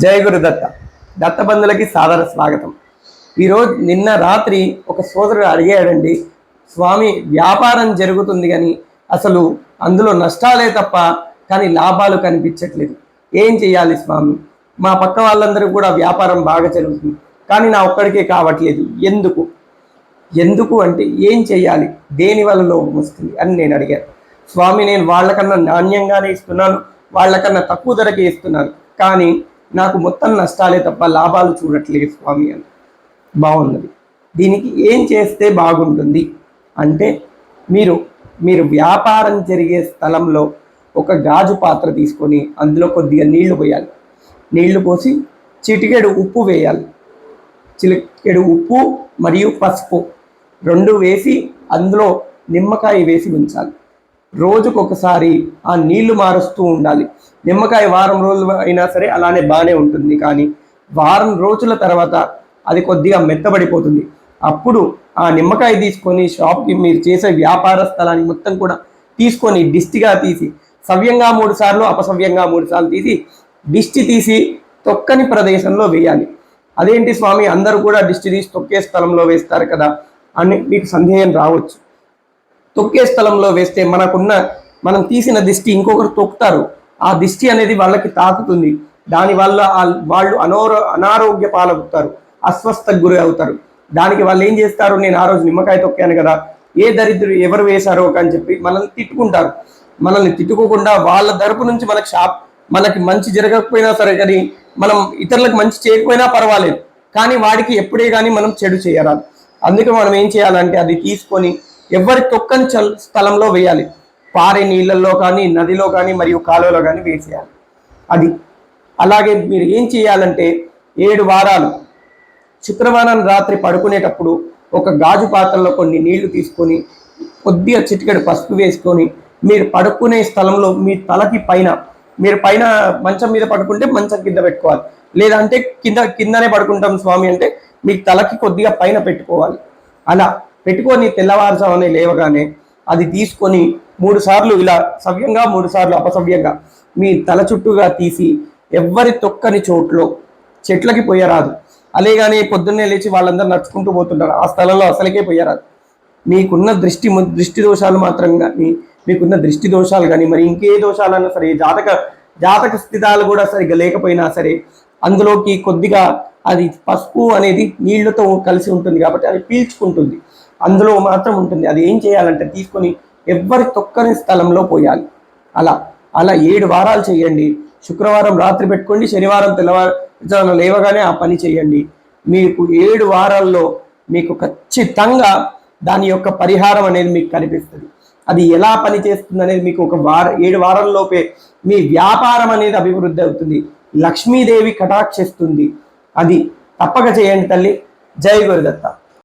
జయ గురుదత్త. దత్తబంధులకి సాదర స్వాగతం. ఈరోజు నిన్న రాత్రి ఒక సోదరుడు అడిగాడండి, స్వామి వ్యాపారం జరుగుతుంది కానీ అసలు అందులో నష్టాలే తప్ప కానీ లాభాలు కనిపించట్లేదు, ఏం చేయాలి స్వామి? మా పక్క వాళ్ళందరూ కూడా వ్యాపారం బాగా జరుగుతుంది కానీ నా ఒక్కడికే కావట్లేదు, ఎందుకు ఎందుకు అంటే ఏం చేయాలి, దేని వల్ల లోపం వస్తుంది అని నేను అడిగాను. స్వామి, నేను వాళ్ళకన్నా నాణ్యంగానే ఇస్తున్నాను, వాళ్ళకన్నా తక్కువ ధరకే ఇస్తున్నాను, కానీ నాకు మొత్తం నష్టాలే తప్ప లాభాలు చూడట్లేదు స్వామి అని. బాగున్నది, దీనికి ఏం చేస్తే బాగుంటుంది అంటే మీరు మీరు వ్యాపారం జరిగే స్థలంలో ఒక గాజు పాత్ర తీసుకొని అందులో కొద్దిగా నీళ్లు పోయాలి. నీళ్లు పోసి చిటికెడు ఉప్పు వేయాలి. చిటికెడు ఉప్పు మరియు పసుపు రెండు వేసి అందులో నిమ్మకాయ వేసి ఉంచాలి. రోజుకొకసారి ఆ నీళ్లు మారుస్తూ ఉండాలి. నిమ్మకాయ వారం రోజులు అయినా సరే అలానే బాగానే ఉంటుంది, కానీ వారం రోజుల తర్వాత అది కొద్దిగా మెత్తబడిపోతుంది. అప్పుడు ఆ నిమ్మకాయ తీసుకొని షాప్కి మీరు చేసే వ్యాపార స్థలాన్ని మొత్తం కూడా తీసుకొని దిష్టిగా తీసి సవ్యంగా 3 సార్లు అపసవ్యంగా 3 సార్లు తీసి దిష్టి తీసి తొక్కని ప్రదేశంలో వేయాలి. అదేంటి స్వామి, అందరూ కూడా దిష్టి తీసి తొక్కే స్థలంలో వేస్తారు కదా అని మీకు సందేహం రావచ్చు. తొక్కే స్థలంలో వేస్తే మనం తీసిన దిష్టి ఇంకొకరు తొక్కుతారు, ఆ దిష్టి అనేది వాళ్ళకి తాకుతుంది, దానివల్ల వాళ్ళు అనారోగ్య పాలవుతారు, అస్వస్థకు గురి అవుతారు. దానికి వాళ్ళు ఏం చేస్తారు, నేను ఆ రోజు నిమ్మకాయ తొక్కాను కదా, ఏ దరిద్రుడు ఎవరు వేశారో అని చెప్పి మనల్ని తిట్టుకుంటారు. మనల్ని తిట్టుకోకుండా వాళ్ళ తరపు నుంచి మనకి మంచి జరగకపోయినా సరే, కానీ మనం ఇతరులకు మంచి చేయకపోయినా పర్వాలేదు, కానీ వాడికి ఎప్పుడే కానీ మనం చెడు చేయరాదు. అందుకే మనం ఏం చేయాలంటే అది తీసుకొని ఎవరి తొక్కని స్థలంలో వేయాలి. పారే నీళ్ళల్లో కానీ, నదిలో కానీ మరియు కాలువలో కానీ వేసేయాలి. అది అలాగే మీరు ఏం చేయాలంటే 7 వారాలు శుక్రవారం రాత్రి పడుకునేటప్పుడు ఒక గాజు పాత్రలో కొన్ని నీళ్లు తీసుకొని కొద్దిగా చిటికెడు పసుపు వేసుకొని మీరు పడుకునే స్థలంలో మీ తలకి పైన, మీరు పైన మంచం మీద పడుకుంటే మంచం కింద పెట్టుకోవాలి, లేదంటే కిందనే పడుకుంటాం స్వామి అంటే మీ తలకి కొద్దిగా పైన పెట్టుకోవాలి. అలా పెట్టుకొని తెల్లవారుజామునే లేవగానే అది తీసుకొని 3 సార్లు ఇలా సవ్యంగా 3 సార్లు అపసవ్యంగా మీ తల చుట్టూగా తీసి ఎవ్వరి తొక్కని చోట్లో చెట్లకి పోయరాదు. అలాగానే పొద్దున్నే లేచి వాళ్ళందరూ నడుచుకుంటూ పోతుంటారు, ఆ స్థలంలో అసలుకే పోయరాదు. మీకున్న దృష్టి దోషాలు మాత్రం కానీ, మీకున్న దృష్టి దోషాలు కానీ మరి ఇంకే దోషాలన్నా సరే, జాతక స్థితాలు కూడా సరిగ్గా లేకపోయినా సరే, అందులోకి కొద్దిగా అది పసుపు అనేది నీళ్లతో కలిసి ఉంటుంది కాబట్టి అది పీల్చుకుంటుంది, అందులో మాత్రం ఉంటుంది. అది ఏం చేయాలంటే తీసుకొని ఎవ్వరి తొక్కని స్థలంలో పోయాలి. అలా 7 వారాలు చేయండి. శుక్రవారం రాత్రి పెట్టుకోండి, శనివారం తెల్లవారు లేవగానే ఆ పని చేయండి. మీకు 7 వారాల్లో మీకు ఖచ్చితంగా దాని యొక్క పరిహారం అనేది మీకు కనిపిస్తుంది. అది ఎలా పని చేస్తుంది అనేది మీకు 7 వారాల్లోపే మీ వ్యాపారం అనేది అభివృద్ధి అవుతుంది, లక్ష్మీదేవి కటాక్షిస్తుంది. అది తప్పక చేయండి తల్లి. జై గురుదత్త.